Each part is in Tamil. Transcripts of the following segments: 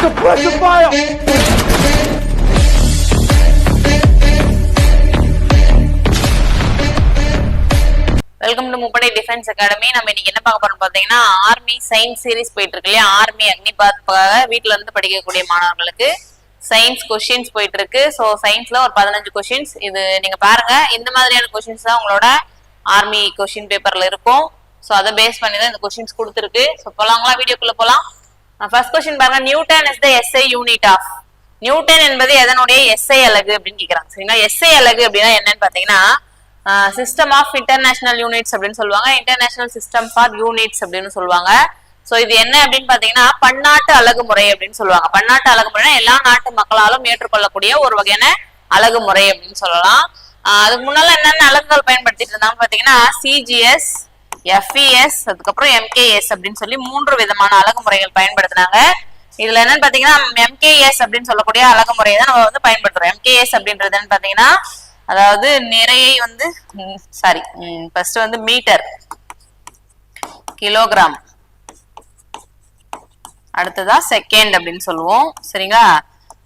under pressure fire. Welcome to முப்படை டிஃபென்ஸ் அகாடமி. நம்ம இன்னைக்கு என்ன பார்க்க போறோம் பாத்தீங்கன்னா, ஆர்மி சயின்ஸ் சீரிஸ் போயிட்டு இருக்கு இல்லையா. ஆர்மி அக்னிபாத்காக வீட்டுல இருந்து படிக்கக்கூடிய மாணவர்களுக்கு சயின்ஸ் கொஸ்டின்ஸ் போயிட்டு இருக்கு. ஸோ சயின்ஸ்ல ஒரு 15 கொஸ்டின்ஸ் இது நீங்க பாருங்க. இந்த மாதிரியான கொஸ்டின்ஸ் தான் உங்களோட ஆர்மி கொஸ்டின் பேப்பர்ல இருக்கும். ஸோ அதை பேஸ் பண்ணி தான் இந்த கொஸ்டின்ஸ் கொடுத்துருக்கு. ஸோ போலாங்களா, வீடியோக்குள்ள போலாம். ஃபர்ஸ்ட் கொஸ்டின் பாருங்க. Newton is the SI unit of. Newton என்பது எதனுடைய எஸ்ஐ அலகு அப்படின்னு கேக்குறாங்க. சரிங்களா, எஸ்ஐ அலகு அப்படின்னா என்னன்னு பாத்தீங்கன்னா, சிஸ்டம் ஆஃப் இன்டர்நேஷனல் யூனிட்ஸ் அப்படின்னு சொல்லுவாங்க. இன்டர்நேஷனல் சிஸ்டம் ஃபார் யூனிட்ஸ் அப்படின்னு சொல்லுவாங்க. சோ இது என்ன அப்படின்னு பாத்தீங்கன்னா, பன்னாட்டு அலகுமுறை அப்படின்னு சொல்லுவாங்க. பன்னாட்டு அலகுமுறை எல்லா நாட்டு மக்களாலும் ஏற்றுக்கொள்ளக்கூடிய ஒரு வகையான அலகுமுறை அப்படின்னு சொல்லலாம். அதுக்கு முன்னால என்னென்ன அலகுகள் பயன்படுத்திட்டு இருந்தாங்க பாத்தீங்கன்னா, சிஜிஎஸ், எஃப்இஎஸ், அதுக்கப்புறம் எம்கேஎஸ் அப்படின்னு சொல்லி 3 விதமான அலகுமுறைகள் பயன்படுத்தினாங்க. இதுல என்னன்னு பாத்தீங்கன்னா, எம்கேஎஸ் அப்படின்னு சொல்லக்கூடிய அலகுமுறையை தான் நம்ம வந்து பயன்படுத்துறோம். எம்கேஎஸ் அப்படின்றது என்னன்னு பாத்தீங்கன்னா, அதாவது நிறையை வந்து ஃபர்ஸ்ட் வந்து மீட்டர், கிலோகிராம், அடுத்ததா செகண்ட் அப்படின்னு சொல்லுவோம். சரிங்களா,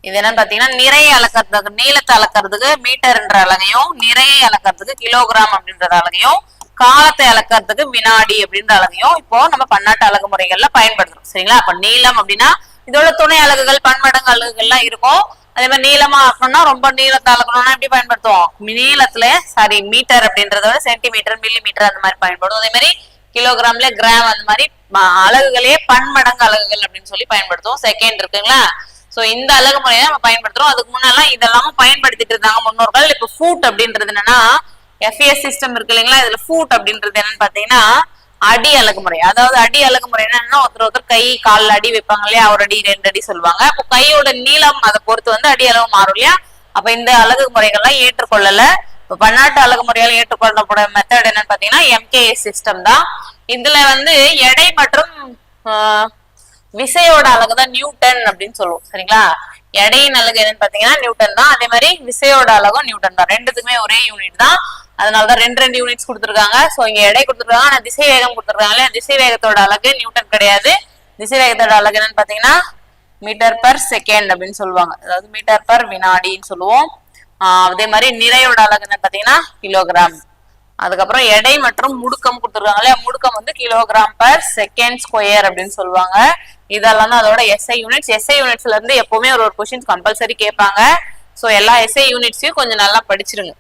இது என்னன்னு பாத்தீங்கன்னா, நிறைய அளக்கிறதுக்கு, நீளத்தை அளக்கிறதுக்கு மீட்டர்ன்ற அலகையும், நிறைய அளக்கிறதுக்கு கிலோகிராம் அப்படின்ற அலகையும், காலத்தை அளக்கிறதுக்கு வினாடி அப்படின்ற அலகையும் இப்போ நம்ம பன்னாட்டு அலகு முறைகள்ல பயன்படுத்துறோம். சரிங்களா, அப்ப நீளம் அப்படின்னா இதோட துணை அலகுகள், பன்மடங்கு அலகுகள்லாம் இருக்கும். அதே மாதிரி நீளமா ஆக்கணும்னா, ரொம்ப நீளத்தை அளக்கணும்னா எப்படி பயன்படுத்துவோம், நீளத்துல மீட்டர் அப்படின்றத சென்டிமீட்டர், மில்லிமீட்டர் அந்த மாதிரி பயன்படுத்தும். அதே மாதிரி கிலோகிராம்ல கிராம், அந்த மாதிரி அலகுகளே பன்மடங்கு அலகுகள் அப்படின்னு சொல்லி பயன்படுத்துவோம். செகண்ட் இருக்குங்களா. சோ இந்த அலகு முறையை நம்ம பயன்படுத்துறோம். அதுக்கு முன்னெல்லாம் இதெல்லாம் பயன்படுத்திட்டு இருந்தாங்க முன்னோர்கள். இப்ப ஃபூட் அப்படின்றது என்னன்னா, எஃப்இஎஸ் சிஸ்டம் இருக்கு இல்லைங்களா, இதுல ஃபூட் அப்படின்றது என்னன்னு பாத்தீங்கன்னா, அடி அலகுமுறை. அதாவது அடி அலகுமுறை என்னன்னா, ஒருத்தர் கை கால் அடி வைப்பாங்க இல்லையா, 1 அடி 2 அடி சொல்லுவாங்க. அப்போ கையோட நீளம் அதை பொறுத்து வந்து அடி அளவு மாறும் இல்லையா. அப்ப இந்த அலகு முறைகள்லாம் ஏற்றுக்கொள்ளல. இப்ப பன்னாட்டு அலகு முறையால் ஏற்றுக்கொள்ளக்கூடிய மெத்தட் என்னன்னு பாத்தீங்கன்னா, எம்கேஎஸ் சிஸ்டம் தான். இதுல வந்து எடை மற்றும் விசையோட அலகு தான் நியூட்டன் அப்படின்னு சொல்லுவோம். சரிங்களா, எடையின் அலகு என்னன்னு பாத்தீங்கன்னா நியூட்டன் தான். அதே மாதிரி விசையோட அலகும் நியூட்டன் தான். ரெண்டுத்துக்குமே ஒரே யூனிட் தான். அதனாலதான் 2 யூனிட்ஸ் கொடுத்துருக்காங்க. சோ இங்க எடை கொடுத்துருக்காங்க, ஆனா திசை வேகம் கொடுத்துருக்காங்க. திசை வேகத்தோட அலகு நியூட்டன் கிடையாது. திசை வேகத்தோட அலகு என்னன்னு பாத்தீங்கன்னா, மீட்டர் பர் செகண்ட் அப்படின்னு சொல்லுவாங்க. அதாவது மீட்டர் பர் வினாடின்னு சொல்லுவோம். அதே மாதிரி நிறையோட அலகு என்னன்னு பாத்தீங்கன்னா கிலோகிராம். அதுக்கப்புறம் எடை மற்றும் முடுக்கம் கொடுத்துருக்காங்க இல்லையா, முடுக்கம் வந்து கிலோகிராம் பர் செகண்ட் ஸ்கொயர் அப்படின்னு சொல்லுவாங்க. இதெல்லாம் தான் அதோட எஸ்ஐ யூனிட்ஸ். எஸ்ஐ யூனிட்ஸ்ல இருந்து எப்பவுமே ஒரு கொஸ்டின் கம்பல்சரி கேட்பாங்க. சோ எல்லா எஸ்ஐ யூனிட்ஸையும் கொஞ்சம் நல்லா படிச்சிருங்க.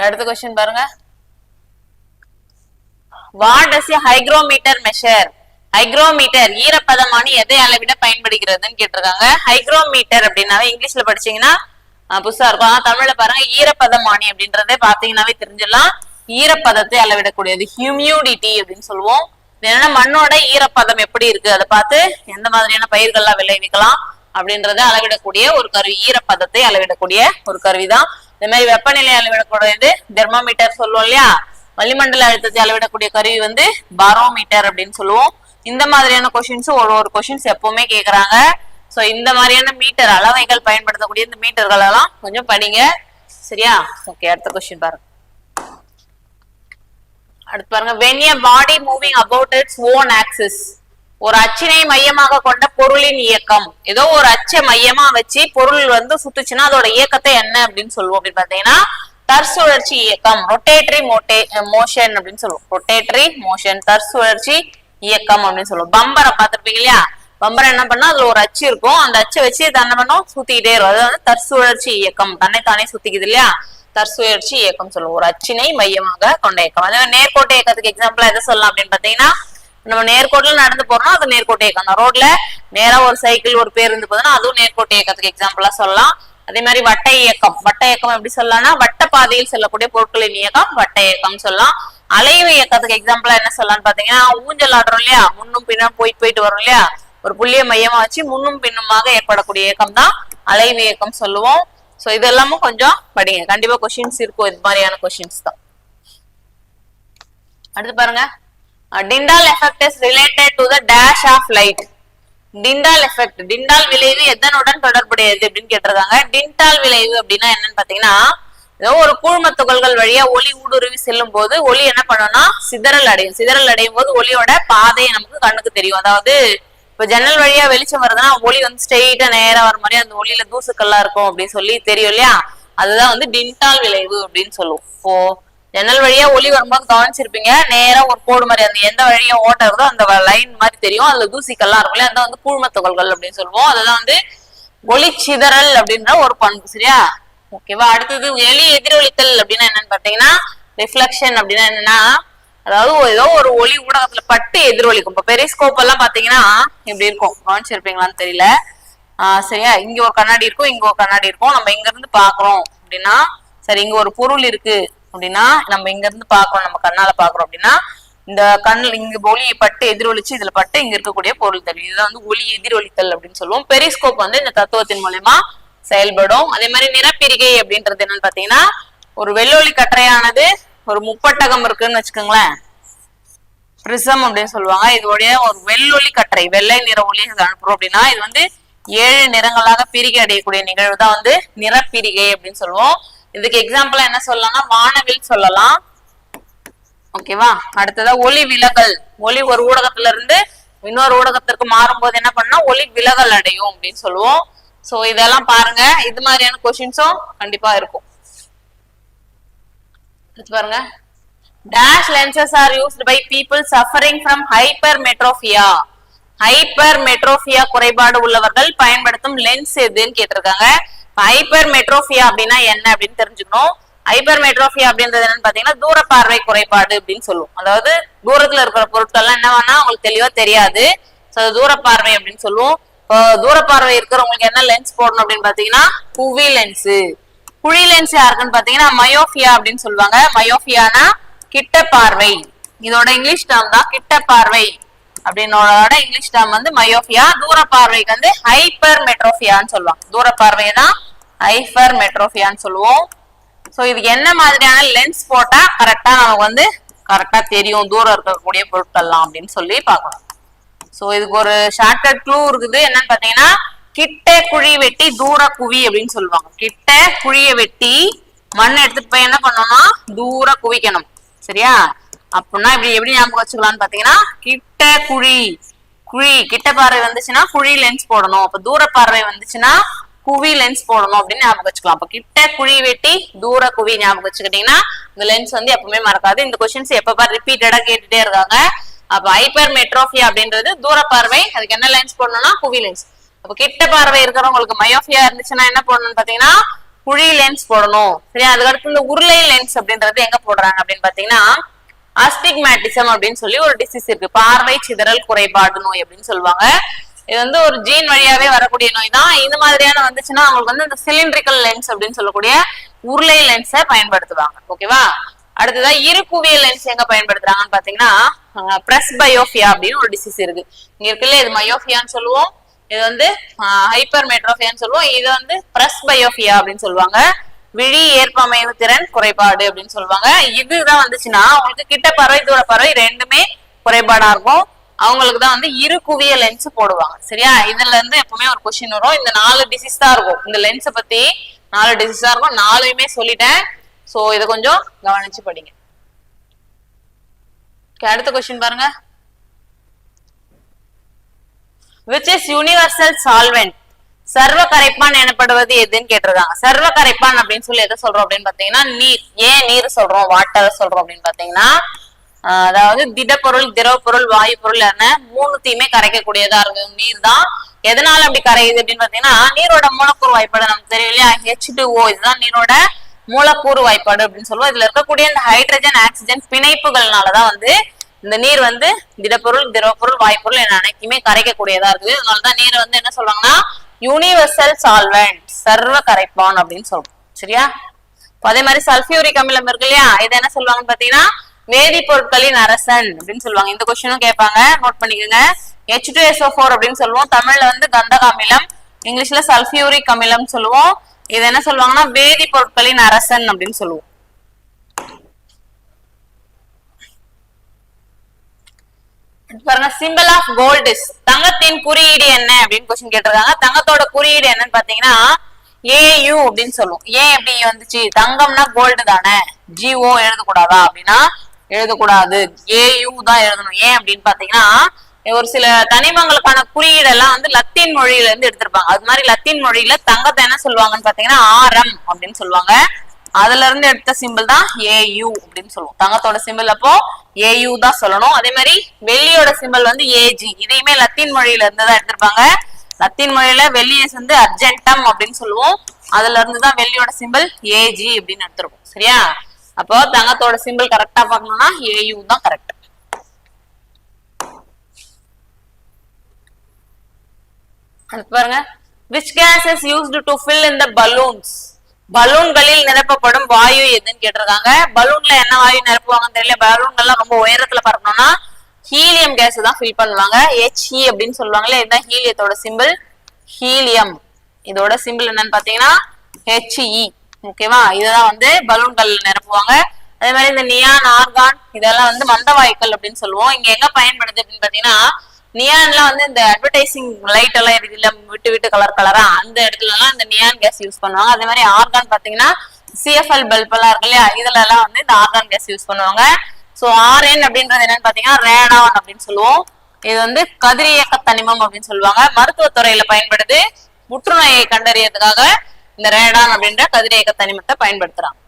அடுத்த கொஸ்டின் பாருங்க. What does a hygrometer measure? Hygrometer ஈரப்பதமானி எதை அளவிட பயன்படுகிறதுன்னு கேட்டிருக்காங்க. ஹைக்ரோமீட்டர் அப்படின்னாவே இங்கிலீஷ்ல படிச்சீங்கன்னா புதுசா இருக்கும். ஆனா தமிழ்ல பாருங்க, ஈரப்பதமானி அப்படின்றதே பாத்தீங்கன்னாவே தெரிஞ்சிடலாம். ஈரப்பதத்தை அளவிடக்கூடியது ஹியூமிடிட்டி அப்படின்னு சொல்லுவோம். என்னன்னா, மண்ணோட ஈரப்பதம் எப்படி இருக்கு அதை பார்த்து எந்த மாதிரியான பயிர்கள்லாம் விளைவிக்கலாம் அப்படின்றத அளவிடக்கூடிய ஒரு கருவி. ஈரப்பதத்தை அளவிடக்கூடிய ஒரு கருவிதான். இந்த மாதிரி வெப்பநிலை அளவிடக்கூடியது தெர்மோமீட்டர் சொல்லுவோம் இல்லையா. வளிமண்டல அழுத்தத்தை அளவிடக்கூடிய கருவி வந்து பாரோமீட்டர் அப்படின்னு சொல்லுவோம். இந்த மாதிரியான கொஸ்டின்ஸ் ஒரு கொஸ்டின்ஸ் எப்பவுமே கேக்குறாங்க. சோ இந்த மாதிரியான மீட்டர் அளவைகள் பயன்படுத்தக்கூடிய இந்த மீட்டர்கள் எல்லாம் கொஞ்சம் படிங்க. சரியா, ஓகே. அடுத்த கொஸ்டின் பாருங்க. அடுத்து பாருங்க. when a body moving about its own axis, ஒரு அச்சினை மையமாக கொண்ட பொருளின் இயக்கம். ஏதோ ஒரு அச்சை மையமா வச்சு பொருள் வந்து சுத்துச்சுன்னா அதோட இயக்கத்தை என்ன அப்படின்னு சொல்லுவோம் அப்படின்னு பாத்தீங்கன்னா, தற்சுழற்சி இயக்கம், ரொட்டேட்டரி மோஷன் அப்படின்னு சொல்லுவோம். ரொட்டேட்டரி மோஷன், தற்சுழற்சி இயக்கம் அப்படின்னு சொல்லுவோம். பம்பரை பார்த்திருப்பீங்க இல்லையா. பம்பரை என்ன பண்ணா, அதுல ஒரு அச்சு இருக்கும். அந்த அச்சை வச்சு என்ன பண்ணும், சுத்திக்கிட்டே இருக்கும். அது வந்து தற்சுழற்சி இயக்கம், தன்னைத்தானே சுத்திக்குது இல்லையா, தற்சுழற்சி இயக்கம் சொல்லுவோம். ஒரு அச்சினை மையமாக கொண்ட இயக்கம். அதே நேர்கோட்டு இயக்கத்துக்கு எக்ஸாம்பிளா எதை சொல்லலாம் அப்படின்னு பாத்தீங்கன்னா, நம்ம நேர்கோட்டுல நடந்து போறோம்னா அது நேர்கோட்டு இயக்கம் தான். ரோட்ல நேரா ஒரு சைக்கிள், ஒரு பேருந்து போதுன்னா அதுவும் நேர்கோட்டு இயக்கத்துக்கு எக்ஸாம்பிளா சொல்லலாம். அதே மாதிரி வட்ட இயக்கம், வட்ட இயக்கம் எப்படி சொல்லலாம்னா, வட்ட பாதையில் செல்லக்கூடிய பொருட்களின் இயக்கம் வட்ட இயக்கம் சொல்லலாம். அலைவு இயக்கத்துக்கு எக்ஸாம்பிளா என்ன சொல்லலாம்னு பாத்தீங்கன்னா, ஊஞ்சல் ஆடுறோம் இல்லையா, முன்னும் பின்னும் போயிட்டு வரும் இல்லையா, ஒரு புள்ளிய மையமா வச்சு முன்னும் பின்னுமாக ஏற்படக்கூடிய இயக்கம் தான் அலைவு இயக்கம் சொல்லுவோம். சோ இது எல்லாமும் கொஞ்சம் படிங்க, கண்டிப்பா கொஸ்டின்ஸ் இருக்கும். இது மாதிரியான கொஸ்டின்ஸ் தான். அடுத்து பாருங்க. Tyndall effect is related to the dash of light. Tyndall effect, Tyndall விளைவு எதனுடன் தொடர்புடையது அப்படின்னு கேட்டிருக்காங்க. டிண்டால் விளைவு அப்படின்னா என்னன்னு பாத்தீங்கன்னா, ஏதோ ஒரு கூழ்ம துகள்கள் வழியா ஒளி ஊடுருவி செல்லும் போது ஒளி என்ன பண்ணும்னா சிதறல் அடையும். சிதறல் அடையும் போது ஒளியோட பாதை நமக்கு கண்ணுக்கு தெரியும். அதாவது இப்ப இப்ப ஜன்னல் வழியா வெளிச்சம் வருதுன்னா ஒளி வந்து ஸ்ட்ரெயிட்டா நேரா வர மாதிரி அந்த ஒளியில தூசுக்கள்லாம் இருக்கும் அப்படின்னு சொல்லி தெரியும் இல்லையா, அதுதான் வந்து டின்டால் விளைவு அப்படின்னு சொல்லுவோம். இப்போ ஜன்னல் வழியா ஒளி வரும்போது கவனிச்சிருப்பீங்க, நேரா ஒரு கோடு மாதிரி அந்த எந்த வழியா ஓட்ட வருதோ அந்த லைன் மாதிரி தெரியும், அதுல தூசிக்கள்லாம் இருக்கும் இல்லையா, அதான் வந்து கூழ்ம துகள்கள் அப்படின்னு சொல்லுவோம். அதுதான் வந்து ஒளி சிதறல் அப்படின்ற ஒரு பண்பு. சரியா, ஓகேவா. அடுத்தது எளி எதிரொலித்தல் அப்படின்னா என்னன்னு பாத்தீங்கன்னா ரிஃப்ளெக்ஷன் அப்படின்னா என்னன்னா, அதாவது ஏதோ ஒரு ஒளி ஊடகத்துல பட்டு எதிரொலிக்கும். இப்ப பெரிஸ்கோப் எல்லாம் பாத்தீங்கன்னா இப்படி இருக்கும், கவனிச்சிருப்பீங்களான்னு தெரியல. சரியா, இங்க ஒரு கண்ணாடி இருக்கும், இங்க ஒரு கண்ணாடி இருக்கும். நம்ம இங்க இருந்து பாக்குறோம் அப்படின்னா, சரி இங்க ஒரு பொருள் இருக்கு அப்படின்னா நம்ம இங்க இருந்து பாக்குறோம், நம்ம கண்ணால பாக்குறோம் அப்படின்னா இந்த கண்ணில் இங்க ஒளி பட்டு எதிரொலிச்சு இதுல பட்டு இங்க இருக்கக்கூடிய பொருள் தெரியும். இதுதான் வந்து ஒளி எதிரொலித்தல் அப்படின்னு சொல்லுவோம். பெரிஸ்கோப் வந்து இந்த தத்துவத்தின் மூலமா செயல்படும். அதே மாதிரி நிறப்பிரிகை அப்படின்றது என்னன்னு பாத்தீங்கன்னா, ஒரு வெள்ளொளி கற்றையானது ஒரு முப்பட்டகம் இருக்குன்னு வச்சுக்கோங்களேன், பிரிசம் அப்படின்னு சொல்லுவாங்க. இதோடைய ஒரு வெள்ளொளி கற்றை, வெள்ளை நிற ஒளி அனுப்புறோம் அப்படின்னா இது வந்து 7 நிறங்களாக பிரிகை அடையக்கூடிய நிகழ்வு தான் வந்து நிறப்பிரிகை அப்படின்னு சொல்லுவோம். இதுக்கு எக்ஸாம்பிளா என்ன சொல்லலாம்னா வானவில் சொல்லலாம். ஓகேவா. அடுத்ததா ஒளி விலகல், ஒளி ஒரு ஊடகத்துல இருந்து இன்னொரு ஊடகத்திற்கு மாறும்போது என்ன பண்ணா ஒளி விலகல் அடையும் அப்படின்னு சொல்லுவோம். சோ இதெல்லாம் பாருங்க, இது மாதிரியான கொஸ்டின்ஸும் கண்டிப்பா இருக்கும். பாருங்க, dash lenses are used by people suffering from hypermetropia. Hypermetropia குறைபாடு உள்ளவர்கள் பயன்படுத்தும் லென்ஸ் எதுன்னு கேட்டிருக்காங்க. ஹைப்பர்மெட்ரோபியா அப்படின்னா என்ன அப்படின்னு தெரிஞ்சுக்கணும். ஹைப்பர்மெட்ரோபியா அப்படின்றது என்னன்னு பாத்தீங்கன்னா தூர பார்வை குறைபாடு அப்படின்னு சொல்லுவோம். அதாவது தூரத்துல இருக்கிற பொருட்கள்லாம் என்ன வேணா உங்களுக்கு தெளிவா தெரியாது, தூர பார்வை அப்படின்னு சொல்லுவோம். தூர பார்வை இருக்கிறவங்களுக்கு என்ன லென்ஸ் போடணும் அப்படின்னு பாத்தீங்கன்னா குவி லென்ஸ். குழி லென்ஸ் யாருக்குன்னு பாத்தீங்கன்னா மயோபியா அப்படின்னு சொல்லுவாங்க. மயோபியானா கிட்ட பார்வை, இதோட இங்கிலீஷ் டேர்ம் தான் கிட்ட பார்வை அப்படின்னோட இங்கிலீஷ் டேர்ம் வந்து மயோபியா. தூர பார்வைக்கு வந்து ஹைப்பர்மெட்ரோபியான்னு சொல்லுவாங்க. தூர பார்வை தான் ஹைப்பர்மெட்ரோபியான்னு சொல்லுவோம். சோ இதுக்கு என்ன மாதிரியான லென்ஸ் போட்டா கரெக்டா நமக்கு வந்து கரெக்டா தெரியும் தூரம் இருக்கக்கூடிய பொருட்கள்லாம் அப்படின்னு சொல்லி பார்க்கணும். சோ இதுக்கு ஒரு ஷார்ட்கட் க்ளூ இருக்குது, என்னன்னு பாத்தீங்கன்னா கிட்ட குழி வெட்டி தூர குவி அப்படின்னு சொல்லுவாங்க. கிட்ட குழிய வெட்டி மண் எடுத்துட்டு போய் என்ன பண்ணணும்னா தூர குவிக்கணும். சரியா, அப்படின்னா இப்படி எப்படி ஞாபகம் வச்சுக்கலாம்னு பாத்தீங்கன்னா கிட்ட குழி, குழி கிட்ட பார்வை வந்துச்சுன்னா குழி லென்ஸ் போடணும், அப்ப தூர பார்வை வந்துச்சுன்னா குவி லென்ஸ் போடணும் அப்படின்னு ஞாபகம் வச்சுக்கலாம். அப்ப கிட்ட குழி வெட்டி தூர குவி ஞாபகம் வச்சுக்கிட்டீங்கன்னா இந்த லென்ஸ் வந்து எப்பவுமே மறக்காது. இந்த கொஸ்டின்ஸ் எப்ப ரிப்பீட்டடா கேட்டுட்டே இருக்காங்க. அப்ப ஹைப்பர்மெட்ரோபியா அப்படின்றது தூர பார்வை, அதுக்கு என்ன லென்ஸ் போடணும்னா குவி லென்ஸ். அப்ப கிட்ட பார்வை இருக்கிறவங்களுக்கு மயோபியா இருந்துச்சுன்னா என்ன போடணும்னு பாத்தீங்கன்னா குழி லென்ஸ் போடணும். சரியா, அதுக்கடுத்து இந்த உருளை லென்ஸ் அப்படின்றது எங்க போடுறாங்க அப்படின்னு பாத்தீங்கன்னா அஸ்டிக்மேட்டிசம் அப்படின்னு சொல்லி ஒரு டிசீஸ் இருக்கு, பார்வை சிதறல் குறைபாடு நோய் அப்படின்னு சொல்லுவாங்க. இது வந்து ஒரு ஜீன் வழியாவே வரக்கூடிய நோய் தான். இந்த மாதிரியான வந்துச்சுன்னா அவங்களுக்கு வந்து இந்த சிலிண்ட்ரிக்கல் லென்ஸ் அப்படின்னு சொல்லக்கூடிய உருளை லென்ஸை பயன்படுத்துவாங்க. ஓகேவா. அடுத்ததான் இருகுவியல் லென்ஸ் எங்க பயன்படுத்துறாங்கன்னு பாத்தீங்கன்னா பிரஸ்பயோபியா அப்படின்னு ஒரு டிசீஸ் இருக்கு. இங்க இருக்குல்ல, இது மயோபியான்னு சொல்லுவோம், இது வந்து ஹைப்பர்மெட்ரோபியான்னு சொல்லுவோம், இது வந்து பிரஸ்பயோபியா அப்படின்னு சொல்லுவாங்க. விழி ஏற்பமைவு திறன் குறைபாடு அப்படின்னு சொல்லுவாங்க. இதுதான் வந்துச்சுன்னா அவங்களுக்கு கிட்ட பார்வை தூர பார்வை ரெண்டுமே குறைபாடா இருக்கும். அவங்களுக்கு தான் வந்து இரு குவிய லென்ஸ் போடுவாங்க. சரியா, இதுல இருந்து எப்பவுமே ஒரு கொஸ்டின் வரும். இந்த 4 டிசீஸ் தான் இருக்கும், இந்த லென்ஸை பத்தி 4 டிசீஸ் தான் இருக்கும். 4யுமே சொல்லிட்டேன். சோ இதை கொஞ்சம் கவனிச்சு படிங்க. அடுத்த கொஸ்டின் பாருங்க, which is universal solvent? சர்வ கரைப்பான் எனப்படுவது எதுன்னு கேட்டிருக்காங்க. சர்வ கரைப்பான் அப்படின்னு சொல்லி எதை சொல்றோம் அப்படின்னு பாத்தீங்கன்னா நீர். ஏன் நீர் சொல்றோம், வாட்டர் சொல்றோம் அப்படின்னு பாத்தீங்கன்னா அதாவது திடப்பொருள், திரவ பொருள், வாயு பொருள் என 3த்தையுமே கரைக்கக்கூடியதா இருக்கு நீர் தான். எதனால அப்படி கரையுது அப்படின்னு பாத்தீங்கன்னா நீரோட மூலக்கூறு வாய்ப்பாடு நமக்கு தெரியும் இல்லையா, H2O. இதுதான் நீரோட மூலக்கூறு வாய்ப்பாடு அப்படின்னு சொல்லுவோம். இதுல இருக்கக்கூடிய இந்த ஹைட்ரஜன் ஆக்சிஜன் பிணைப்புகள்னாலதான் வந்து இந்த நீர் வந்து திடப்பொருள், திரவப்பொருள், வாய்ப்பொருள் என அனைத்துமே கரைக்கக்கூடியதா இருக்குது. அதனாலதான் நீர் வந்து என்ன சொல்றாங்கன்னா யூனிவர்சல் சால்வெண்ட், சர்வ கரைப்பான் அப்படின்னு சொல்றோம். சரியா, அதே மாதிரி சல்பியூரிக் அமிலம் இருக்கு இல்லையா, இது என்ன சொல்லுவாங்கன்னு பாத்தீங்கன்னா வேதிப்பொருட்களின் அரசன் அப்படின்னு சொல்லுவாங்க. இந்த கொஸ்டினும் கேட்பாங்க, நோட் பண்ணிக்கோங்க. H2SO4 அப்படின்னு சொல்லுவோம். தமிழ்ல வந்து கந்தக அமிலம், இங்கிலீஷ்ல சல்பியூரிக் அமிலம் சொல்லுவோம். இது என்ன சொல்லுவாங்கன்னா வேதிப்பொருட்களின் அரசன் அப்படின்னு சொல்லுவோம். பாருங்க, சிம்பிள் ஆஃப் கோல்ட் இஸ், தங்கத்தின் குறியீடு என்ன அப்படின்னு கொஸ்டின் கேட்டிருக்காங்க. தங்கத்தோட குறியீடு என்னன்னு பாத்தீங்கன்னா AU அப்படின்னு சொல்லுவோம். ஏன் எப்படி வந்துச்சு, தங்கம்னா கோல்டு தானே, GO எழுதக்கூடாதா அப்படின்னா எழுதக்கூடாது, AU தான் எழுதணும். ஏன் அப்படின்னு பாத்தீங்கன்னா ஒரு சில தனிமங்களுக்கான குறியீடெல்லாம் வந்து லத்தீன் மொழியில இருந்து எடுத்திருப்பாங்க. அது மாதிரி லத்தீன் மொழியில தங்கத்தை என்ன சொல்லுவாங்கன்னு பாத்தீங்கன்னா ஆரம் அப்படின்னு சொல்லுவாங்க. அதுல இருந்து எடுத்த சிம்பிள் தான் ஏயு அப்படின்னு சொல்லுவோம். தங்கத்தோட சிம்பிள் அப்போ ஏயு தான் சொல்லணும். அதே மாதிரி வெள்ளியோட சிம்பிள் வந்து ஏஜி. இதையுமே லத்தீன் மொழியில இருந்து தான் எடுத்திருப்பாங்க. லத்தீன் மொழியில வெள்ளியை வந்து அர்ஜென்டம் அப்படின்னு சொல்லுவோம். அதுல இருந்துதான் வெள்ளியோட சிம்பிள் ஏஜி அப்படின்னு எடுத்திருக்கோம். சரியா? அப்போ தங்கத்தோட சிம்பிள் கரெக்டா பார்க்கணும்னா ஏயு தான் கரெக்ட். பாருங்க, which gas is used to fill in the balloons? பலூன்களில் நிரப்பப்படும் வாயு எதுன்னு கேட்டிருக்காங்க. பலூன்ல என்ன வாயு நிரப்புவாங்கன்னு தெரியல. பலூன்கள்லாம் ரொம்ப உயரத்துல பறக்கணும்னா ஹீலியம் கேஸ் தான் ஃபில் பண்ணுவாங்க. HE அப்படின்னு சொல்லுவாங்களே, இதுதான் ஹீலியத்தோட சிம்பிள் ஹீலியம். இதோட சிம்பிள் என்னன்னு பாத்தீங்கன்னா HE. ஓகேவா? இதுதான் வந்து பலூன்கள் நிரப்புவாங்க. அதே மாதிரி இந்த நியான், ஆர்கான் இதெல்லாம் வந்து மந்த வாயுக்கள் அப்படின்னு சொல்லுவோம். இங்க எங்க பயன்படுது அப்படின்னு பாத்தீங்கன்னா நியான்லாம் வந்து இந்த அட்வர்டைசிங் லைட் எல்லாம் இருக்கு இல்ல, விட்டு விட்டு கலர் கலரா, அந்த இடத்துல எல்லாம் இந்த நியான் கேஸ் யூஸ் பண்ணுவாங்க. அதே மாதிரி ஆர்கான் பாத்தீங்கன்னா CFL பல்ப் எல்லாம் இருக்கு இல்லையா, இதுல எல்லாம் வந்து இந்த ஆர்கான் கேஸ் யூஸ் பண்ணுவாங்க. சோ RN அப்படின்றது என்னன்னு பாத்தீங்கன்னா ரேடான் அப்படின்னு சொல்லுவோம். இது வந்து கதிரியக்க தனிமம் அப்படின்னு சொல்லுவாங்க. மருத்துவத்துறையில பயன்படுது. புற்றுநோயை கண்டறியறதுக்காக இந்த ரேடான் அப்படின்ற கதிரியக்க தனிமத்தை பயன்படுத்துறாங்க.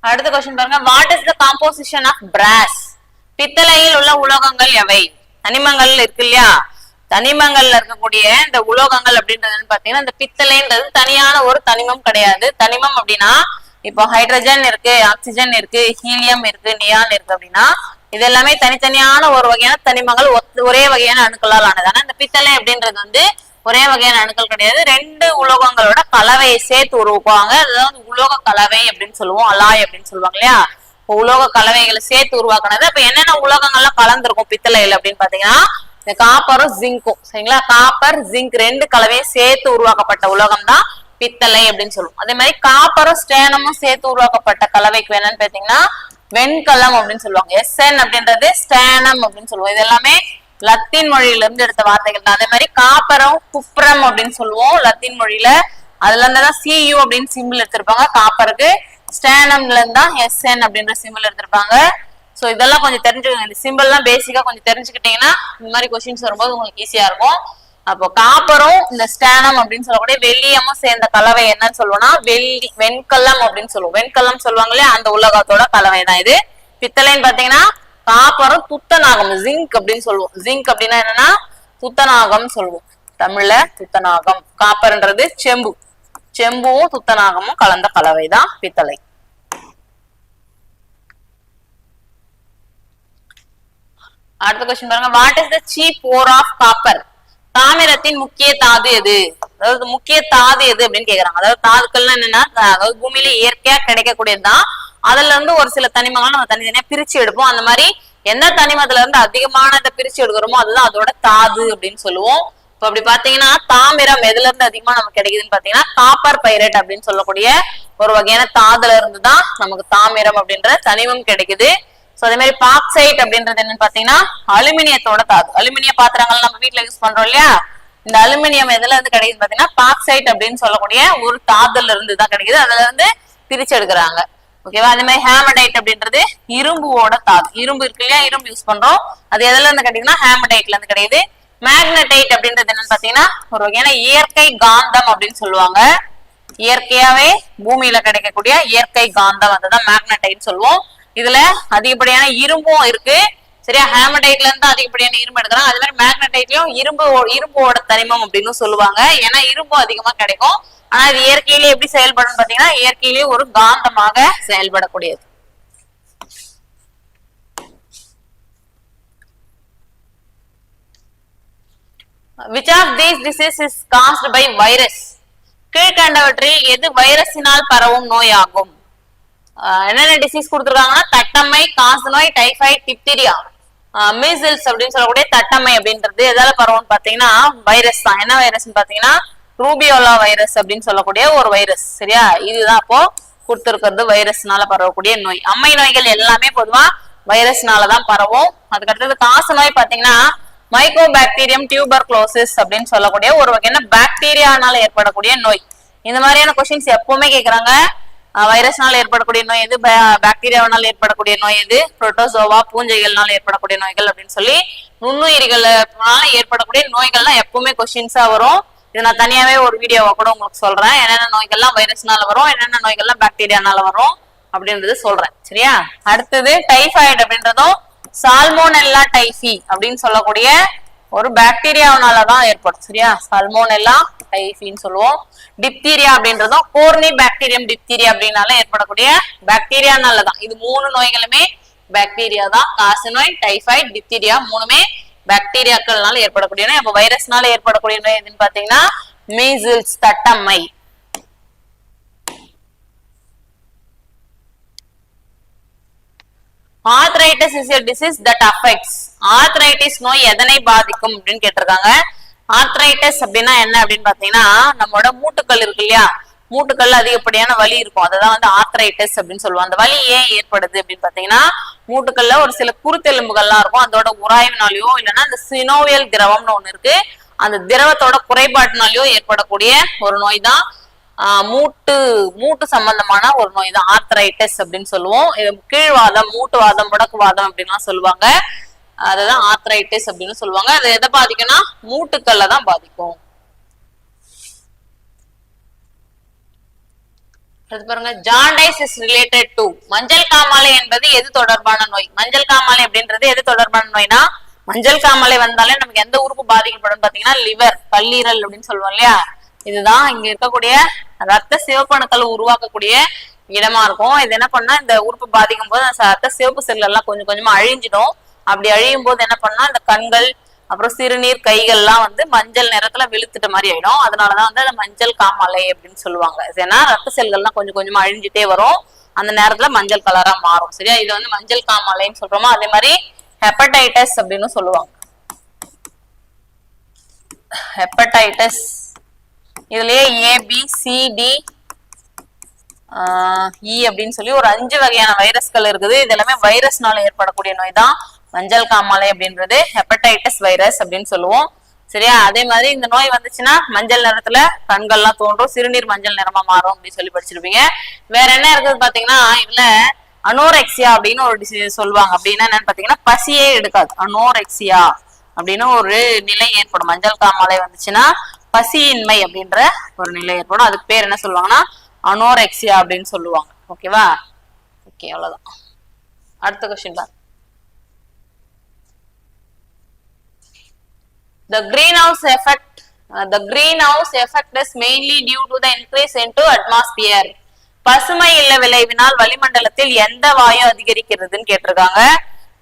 அடுத்த क्वेश्चन பாருங்க, what is the composition of brass? பித்தளையில் உள்ள உலோகங்கள் எவை? தனிமங்கள் இருக்கு இல்லையா, தனிமங்கள்ல இருக்கக்கூடிய இந்த உலோகங்கள் அப்படின்றதுன்னு பாத்தீங்கன்னா இந்த பித்தளைன்றது தனியான ஒரு தனிமம் கிடையாது. தனிமம் அப்படின்னா இப்போ ஹைட்ரஜன் இருக்கு, ஆக்சிஜன் இருக்கு, ஹீலியம் இருக்கு, நியான் இருக்கு அப்படின்னா இது எல்லாமே தனித்தனியான ஒரு வகையான தனிமங்கள், ஒரே வகையான அணுக்களால் ஆனது. ஆனா இந்த பித்தளை அப்படின்றது வந்து ஒரே வகையான அணுக்கள் கிடையாது. ரெண்டு உலோகங்களோட கலவையை சேர்த்து உருவாக்குவாங்க. அதாவது உலோக கலவை அப்படின்னு சொல்லுவோம், அலாய் அப்படின்னு சொல்லுவாங்க இல்லையா. உலோக கலவைகளை சேர்த்து உருவாக்குனது. அப்ப என்னென்ன உலோகங்கள்லாம் கலந்துருக்கும் பித்தளையில அப்படின்னு பாத்தீங்கன்னா இந்த காப்பரும் ஜிங்கும். சரிங்களா? காப்பர் ஜிங்க் ரெண்டு கலவையும் சேர்த்து உருவாக்கப்பட்ட உலோகம் தான் பித்தளை அப்படின்னு சொல்லுவோம். அதே மாதிரி காப்பரும் ஸ்டேனமும் சேர்த்து உருவாக்கப்பட்ட கலவைக்கு என்னன்னு பாத்தீங்கன்னா வெண்கலம் அப்படின்னு சொல்லுவாங்க. SN அப்படின்றது ஸ்டேனம் அப்படின்னு சொல்லுவோம். இது எல்லாமே லத்தீன் மொழியில இருந்து எடுத்த வார்த்தைகள் தான். அதே மாதிரி காப்பரும் குப்ரம் அப்படின்னு சொல்லுவோம் லத்தீன் மொழியில. அதுல இருந்துதான் CU அப்படின்னு சிம்பிள் எடுத்திருப்பாங்க காப்பருக்கு. ஸ்டேனம்ல இருந்தா SN அப்படின்ற சிம்பிள் எடுத்திருப்பாங்க. சோ இதெல்லாம் கொஞ்சம் தெரிஞ்சுக்கோங்க. இந்த சிம்பிள் எல்லாம் பேசிக்கா கொஞ்சம் தெரிஞ்சுக்கிட்டீங்கன்னா இந்த மாதிரி கொஸ்டின்ஸ் வரும்போது உங்களுக்கு ஈஸியா இருக்கும். அப்போ காப்பரும் இந்த ஸ்டேனம் அப்படின்னு சொல்லக்கூடிய வெள்ளியமும் சேர்ந்த கலவை என்னன்னு சொல்லுவோம்னா வெண்கலம் அப்படின்னு சொல்லுவோம். வெண்கலம் சொல்லுவாங்களே அந்த உலகத்தோட கலவை தான் இது. பித்தளைன்னு பாத்தீங்கன்னா காப்பரும் துத்தநாகம் ஜிங்க் அப்படின்னு சொல்லுவோம். ஜிங்க் அப்படின்னா என்னன்னா துத்தநாகம் சொல்லுவோம் தமிழ்ல. துத்தநாகம். காப்பர்ன்றது செம்பு. செம்பும் துத்தநாகமும் கலந்த கலவை தான் பித்தளை. அடுத்த क्वेश्चन பாருங்க, what is the chief ore of copper? தாமிரத்தின் முக்கிய தாது எது? அதாவது முக்கிய தாது எது அப்படின்னு கேக்குறாங்க. அதாவது தாதுக்கள்னா என்னன்னா அதாவது பூமியில இயற்கையா கிடைக்கக்கூடியதுதான். அதுல இருந்து ஒரு சில தனிமங்கள் நம்ம தனித்தனியா பிரிச்சு எடுப்போம். அந்த மாதிரி எந்த தனிமத்துல இருந்து அதிகமானதை பிரிச்சு எடுக்கிறோமோ அதுதான் அதோட தாது அப்படின்னு சொல்லுவோம். இப்ப அப்படி பாத்தீங்கன்னா தாமிரம் எதுல இருந்து அதிகமா நமக்கு கிடைக்குதுன்னு பாத்தீங்கன்னா காப்பர் பைரேட் அப்படின்னு சொல்லக்கூடிய ஒரு வகையான தாதுல இருந்துதான் நமக்கு தாமிரம் அப்படின்ற தனிமம் கிடைக்குது. சோ அதே மாதிரி பாக்சைட் அப்படின்றது என்னன்னு பாத்தீங்கன்னா அலுமினியத்தோட தாது. அலுமினிய பாத்திரங்கள் நம்ம வீட்டுல யூஸ் பண்றோம் இல்லையா, இந்த அலுமினியம் எதுல இருந்து கிடைக்குது பாத்தீங்கன்னா பாக்சைட் அப்படின்னு சொல்லக்கூடிய ஒரு தாதுல இருந்து தான் கிடைக்குது. அதுல இருந்து பிரிச்சு எடுக்கிறாங்க. ஓகேவா? அதே மாதிரி ஹேமடைட் அப்படின்றது இரும்புவோட தாது. இரும்பு இருக்கு இல்லையா, இரும்பு யூஸ் பண்றோம். அது எதுல இருந்து கிடைக்குதுன்னா ஹேமடைட்ல இருந்து கிடைக்குது. மேக்னடைட் அப்படின்றது என்னன்னு பாத்தீங்கன்னா ஒரு வகையான இயற்கை காந்தம் அப்படின்னு சொல்லுவாங்க. இயற்கையாவே பூமியில கிடைக்கக்கூடிய இயற்கை காந்தம், அதுதான் மேக்னடைட் சொல்லுவோம். இதுல அதிகப்படியான இரும்பும் இருக்கு. சரியா? ஹேமடைட்ல இருந்து அதிகப்படியான இரும்பு எடுக்கிறாங்க. அதே மாதிரி மேக்னடைட்லயும் இரும்போட தனிமம் அப்படின்னு சொல்லுவாங்க. ஏன்னா இரும்பு அதிகமா கிடைக்கும். ஆனா இது இயற்கையிலேயே எப்படி செயல்படும் பாத்தீங்கன்னா இயற்கையிலேயே ஒரு காந்தமாக செயல்படக்கூடியது. Which of these diseases is caused by virus? கீழ்கண்டவற்றில் எது வைரஸினால் பரவும் நோயாகும்? என்னென்ன டிசீஸ் கொடுத்துருக்காங்கன்னா தட்டம்மை, காசு நோய், டைபாய்டு, டிப்தீரியா, மீசில்ஸ் அப்படின்னு சொல்லக்கூடிய தட்டம்மை அப்படின்றது எதால பரவும் பாத்தீங்கன்னா வைரஸ் தான். என்ன வைரஸ்ன்னு பாத்தீங்கன்னா ரூபியோலா வைரஸ் அப்படின்னு சொல்லக்கூடிய ஒரு வைரஸ். சரியா? இதுதான் அப்போ கொடுத்திருக்கிறது வைரஸ்னால பரவக்கூடிய நோய். அம்மை நோய்கள் எல்லாமே பொதுவா வைரஸ்னாலதான் பரவும். அதுக்கு அடுத்தது காசு நோய் பாத்தீங்கன்னா மைக்கோபாக்டீரியம் டியூபர்குலோசிஸ் அப்படின்னு சொல்லக்கூடிய ஒரு வகையான பாக்டீரியானால ஏற்படக்கூடிய நோய். இந்த மாதிரியான கொஸ்டின்ஸ் எப்பவுமே கேக்குறாங்க. வைரஸ்னால ஏற்படக்கூடிய நோய் எது, பாக்டீரியாவினால் ஏற்படக்கூடிய நோய் எது, புரோட்டோசோவா பூஞ்சைகள்னால ஏற்படக்கூடிய நோய்கள் அப்படின்னு சொல்லி நுண்ணுயிரிகளால ஏற்படக்கூடிய நோய்கள்லாம் எப்பவுமே கொஸ்டின்ஸா வரும். இது நான் தனியாவே ஒரு வீடியோவா கூட உங்களுக்கு சொல்றேன். என்னென்ன நோய்கள்லாம் வைரஸ்னால வரும், என்னென்ன நோய்கள்லாம் பாக்டீரியானால வரும் அப்படின்றது சொல்றேன். சரியா? அடுத்தது டைஃபாய்டு அப்படின்றதும் சால்மோனெல்லா டைஃபி அப்படின்னு சொல்லக்கூடிய ஒரு பாக்டீரியாவினாலதான் ஏற்படும். சரியா? சால்மோனெல்லா டைஃபின்னு சொல்லுவோம். டிப்தீரியா அப்படின்றதும் கோர்னி பாக்டீரியம் டிப்தீரியா அப்படின்னால ஏற்படக்கூடிய பாக்டீரியானாலதான். இது 3 நோய்களுமே பாக்டீரியா தான். காச நோய், டைஃபாய்டு, டிப்தீரியா மூணுமே பாக்டீரியாக்கள்னால ஏற்படக்கூடிய நோய். அப்ப வைரஸ்னால ஏற்படக்கூடிய நோய் எதுன்னு பாத்தீங்கன்னா மீசில்ஸ், தட்டம்மை. Arthritis is a disease that affects. Arthritis நோய் எதனை பாதிக்கும் அப்படின்னு கேட்டிருக்காங்க. ஆர்த்ரைட்டிஸ் அப்படின்னா என்ன அப்படின்னு பாத்தீங்கன்னா நம்மளோட மூட்டுக்கள் இருக்கு இல்லையா, மூட்டுக்கள்ல அதிகப்படியான வலி இருக்கும். அததான் வந்து ஆர்த்ரைட்டிஸ் அப்படின்னு சொல்லுவோம். அந்த வலி ஏன் ஏற்படுது அப்படின்னு பாத்தீங்கன்னா மூட்டுக்கள்ல ஒரு சில குருத்தெலும்புகள்லாம் இருக்கும். அதோட உராய்வினாலேயோ இல்லைன்னா அந்த சினோவியல் திரவம்னு ஒண்ணு இருக்கு, அந்த திரவத்தோட குறைபாட்டினாலேயோ ஏற்படக்கூடிய ஒரு நோய் தான் மூட்டு சம்பந்தமான ஒரு நோய் தான் ஆர்த்ரைட்டிஸ் அப்படின்னு சொல்லுவோம். இது கீழ்வாதம், மூட்டுவாதம், முடக்குவாதம் அப்படின்லாம் சொல்லுவாங்க. அதுதான் ஆர்த்ரைட்டிஸ் அப்படின்னு சொல்லுவாங்க. அது எதை பாதிக்கும்னா மூட்டுக்கள்ல தான் பாதிக்கும். பாருங்க, ஜாண்டைஸ் இஸ் ரிலேட்டட் டு. மஞ்சள் காமாலை என்பது எது தொடர்பான நோய்? மஞ்சள் காமாலை அப்படின்றது எது தொடர்பான நோய்னா, மஞ்சள் காமாலை வந்தாலே நமக்கு எந்த உறுப்பு பாதிக்கப்படும் பாத்தீங்கன்னா லிவர், கல்லீரல் அப்படின்னு சொல்லுவோம் இல்லையா. இதுதான் இங்க இருக்கக்கூடிய ரத்த சிவப்பணுக்கள் உருவாக்கக்கூடிய இடமா இருக்கும். இது என்ன பண்ணா இந்த உறுப்பு பாதிக்கும் போது ரத்த சிவப்பு செல் எல்லாம் கொஞ்சம் கொஞ்சமா அழிஞ்சிடும். அப்படி அழியும் போது என்ன பண்ணா இந்த கண்கள் அப்புறம் சிறுநீர் கைகள்லாம் வந்து மஞ்சள் நிறத்துல வெளுத்துட்ட மாதிரி ஆயிடும். அதனாலதான் வந்து அந்த மஞ்சள் காமாலை அப்படின்னு சொல்லுவாங்க. ஏன்னா ரத்த செல்கள்லாம் கொஞ்சம் கொஞ்சமா அழிஞ்சிட்டே வரும், அந்த நேரத்துல மஞ்சள் கலரா மாறும். சரியா? இது வந்து மஞ்சள் காமாலைன்னு சொல்றோமோ. அதே மாதிரி ஹெப்படைட்டிஸ் அப்படின்னு சொல்லுவாங்க. ஹெப்படைட்டிஸ் இதுலயே ABCDE அப்படின்னு சொல்லி ஒரு 5 வகையான வைரஸ்கள் இருக்குது. இது எல்லாமே வைரஸ்னால ஏற்படக்கூடிய நோய் தான் மஞ்சள் காமாலை அப்படின்றது. ஹெப்படைட்டிஸ் வைரஸ் அப்படின்னு சொல்லுவோம். சரியா? அதே மாதிரி இந்த நோய் வந்துச்சுன்னா மஞ்சள் நிறத்துல கண்கள்லாம் தோன்றும், சிறுநீர் மஞ்சள் நிறமா மாறும் அப்படின்னு சொல்லி படிச்சிருப்பீங்க. வேற என்ன இருக்குது பாத்தீங்கன்னா இதுல அனோரெக்சியா அப்படின்னு ஒரு டிசீஸ் சொல்லுவாங்க. அப்படின்னா என்னன்னு பாத்தீங்கன்னா பசியே எடுக்காது. அனோரெக்சியா அப்படின்னு ஒரு நிலை ஏற்படும். மஞ்சள் காமாலை வந்துச்சுன்னா பசியின்மை அப்படின்ற ஒரு நிலை ஏற்படும். அதுக்கு பேர் என்ன சொல்லுவாங்கன்னா அனோரெக்சியா அப்படின்னு சொல்லுவாங்க. ஓகேவா? ஓகே, அவ்வளவுதான். அடுத்த கொஸ்டின் தான். The greenhouse effect is mainly due to the increase into atmosphere. பசுமை இல்ல விளைவினால் வளிமண்டலத்தில் எந்த வாயு அதிகரிக்கிறதுன்னு கேட்டிருக்காங்க.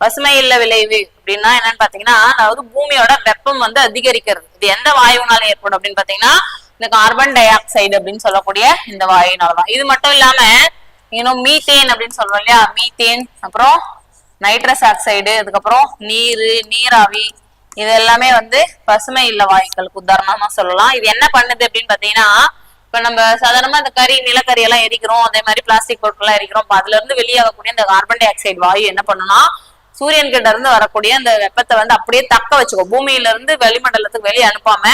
பசுமை இல்ல விளைவு அப்படின்னா என்னன்னு பாத்தீங்கன்னா அதாவது பூமியோட வெப்பம் வந்து அதிகரிக்கிறது. இது எந்த வாயுனால ஏற்படும் அப்படின்னு பாத்தீங்கன்னா இந்த கார்பன் டை ஆக்சைடு அப்படின்னு சொல்லக்கூடிய இந்த வாயுனாலதான். இது மட்டும் இல்லாம இன்னும் மீத்தேன் அப்படின்னு சொல்றோம் இல்லையா, மீத்தேன், அப்புறம் நைட்ரஸ் ஆக்சைடு, அதுக்கப்புறம் நீராவி, இது எல்லாமே வந்து பசுமை இல்ல வாயுக்களுக்கு உதாரணமா சொல்லலாம். இது என்ன பண்ணுது அப்படின்னு பாத்தீங்கன்னா இப்ப நம்ம சாதாரணமா இந்த நிலக்கரி எல்லாம் எரிக்கிறோம், அதே மாதிரி பிளாஸ்டிக் பொருட்கள் எல்லாம் எரிக்கிறோம். அதுல இருந்து வெளியாகக்கூடிய இந்த கார்பன் டை ஆக்சைடு வாயு என்ன பண்ணுனா சூரியன் கிட்ட இருந்து வரக்கூடிய அந்த வெப்பத்தை வந்து அப்படியே தக்க வச்சுக்கும். பூமியில இருந்து வெளிமண்டலத்துக்கு வெளியே அனுப்பாம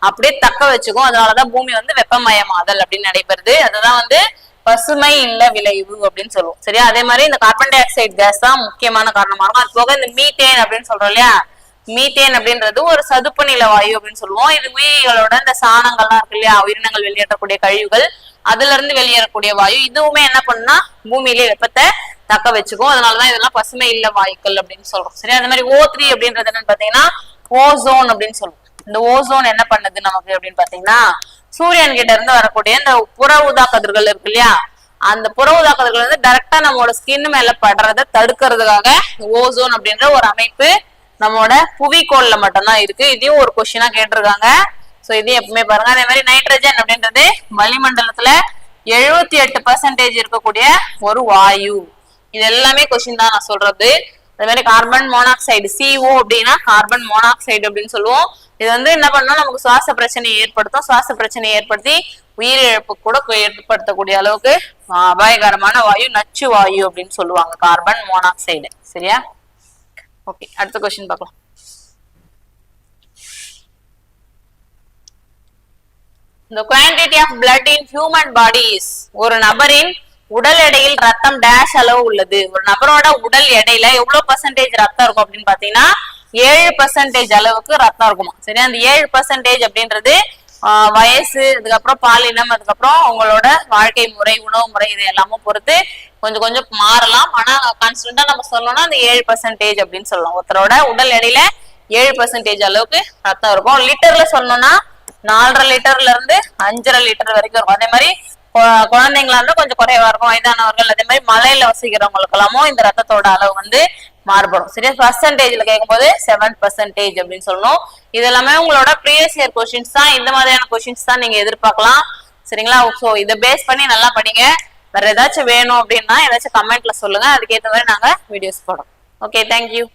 அப்படியே தக்க வச்சுக்கும். அதனாலதான் பூமி வந்து வெப்பமயமாதல் அப்படின்னு நடைபெறுது. அதுதான் வந்து பசுமை இல்ல விளைவு அப்படின்னு சொல்லுவோம். சரியா? அதே மாதிரி இந்த கார்பன் டை ஆக்சைடு கேஸ் தான் முக்கியமான காரணமா இருக்கும். அது போக இந்த மீத்தேன் அப்படின்னு சொல்றோம் இல்லையா, மீத்தேன் அப்படின்றது ஒரு சதுப்பு நில வாயு அப்படின்னு சொல்லுவோம். இது உயிரிகளோட இந்த சாணங்கள்லாம் இருக்கு இல்லையா, உயிரினங்கள் வெளியேற்றக்கூடிய கழிவுகள், அதுல இருந்து வெளியேறக்கூடிய வாயு. இதுவுமே என்ன பண்ணுனா பூமியிலே வெப்பத்தை தக்க வச்சுக்கும். அதனாலதான் இதெல்லாம் பசுமை இல்ல வாயுக்கள் அப்படின்னு சொல்றோம். சரி? அந்த மாதிரி O3 அப்படின்றது என்னன்னு பாத்தீங்கன்னா ஓசோன் அப்படின்னு சொல்லுவோம். இந்த ஓசோன் என்ன பண்ணுது நமக்கு அப்படின்னு பாத்தீங்கன்னா சூரியன் கிட்ட இருந்து வரக்கூடிய இந்த புற ஊதா கதிர்கள் இருக்கு இல்லையா, அந்த புற ஊதா கதிர்கள் வந்து டைரக்டா நம்மளோட ஸ்கின் மேல படுறதை தடுக்கிறதுக்காக ஓசோன் அப்படின்ற ஒரு அமைப்பு நம்மளோட புவிக்கோள்ல மட்டும்தான் இருக்கு. இதையும் ஒரு கொஸ்டினா கேட்டிருக்காங்க. சோ இதையும் எப்பவுமே பாருங்க. அதே மாதிரி நைட்ரஜன் அப்படின்றது வளிமண்டலத்துல 78% இருக்கக்கூடிய ஒரு வாயு. இது எல்லாமே கொஸ்டின் தான் நான் சொல்றது. அதே மாதிரி கார்பன் மோனாக்சைடு CO அப்படின்னா கார்பன் மோனாக்சைடு அப்படின்னு சொல்லுவோம். இது வந்து என்ன பண்ணா நமக்கு சுவாச பிரச்சனையை ஏற்படுத்தும். சுவாச பிரச்சனையை ஏற்படுத்தி உயிரிழப்பு கூட ஏற்படுத்தக்கூடிய அளவுக்கு அபாயகரமான வாயு நச்சு வாயு அப்படின்னு சொல்லுவாங்க கார்பன் மோனாக்சைடு. சரியா? ஓகே, அடுத்த क्वेश्चन பார்க்கலாம். The quantity of blood in human body is ஒரு நபரின் உடல் எடையில் ரத்தம் டேஷ் அளவு உள்ளது. ஒரு நபரோட உடல் எடையில எவ்வளவு பர்சன்டேஜ் ரத்தம் இருக்கும் அப்படின்னு பாத்தீங்கன்னா 7% அளவுக்கு ரத்தம் இருக்குமா. சரி, அந்த 7% அப்படின்றது வயசு, அதுக்கப்புறம் பாலினம், அதுக்கப்புறம் உங்களோட வாழ்க்கை முறை, உணவு முறை, இது எல்லாமும் பொறுத்து கொஞ்சம் கொஞ்சம் மாறலாம். ஆனா கான்ஸ்டன்டா நம்ம சொல்லணும்னா அந்த 7% அப்படின்னு சொல்லலாம். ஒருத்தரோட உடல் எடையில 7% அளவுக்கு ரத்தம் இருக்கும். லிட்டர்ல சொல்லணும்னா 4.5 லிட்டர்ல இருந்து 5.5 லிட்டர் வரைக்கும் இருக்கும். அதே மாதிரி குழந்தைங்களா இருந்தா கொஞ்சம் குறைவா இருக்கும். வயதானவர்கள், அதே மாதிரி மலையில வசிக்கிறவங்களுக்கு எல்லாமும் இந்த ரத்தத்தோட அளவு வந்து மாறுபடும். சரியா, பர்சன்டேஜ்ல கேட்கும்போது 7% அப்படின்னு சொல்லணும். இது எல்லாமே உங்களோட ப்ரீவியஸ் இயர் கொஸ்டின்ஸ் தான். இந்த மாதிரியான கொஸ்டின்ஸ் தான் நீங்க எதிர்பார்க்கலாம். சரிங்களா? சோ இதை பேஸ் பண்ணி நல்லா படிங்க. வேற ஏதாச்சும் வேணும் அப்படின்னா ஏதாச்சும் கமெண்ட்ல சொல்லுங்க, அதுக்கேற்ற மாதிரி நாங்க வீடியோஸ் போடுறோம். Okay, thank you.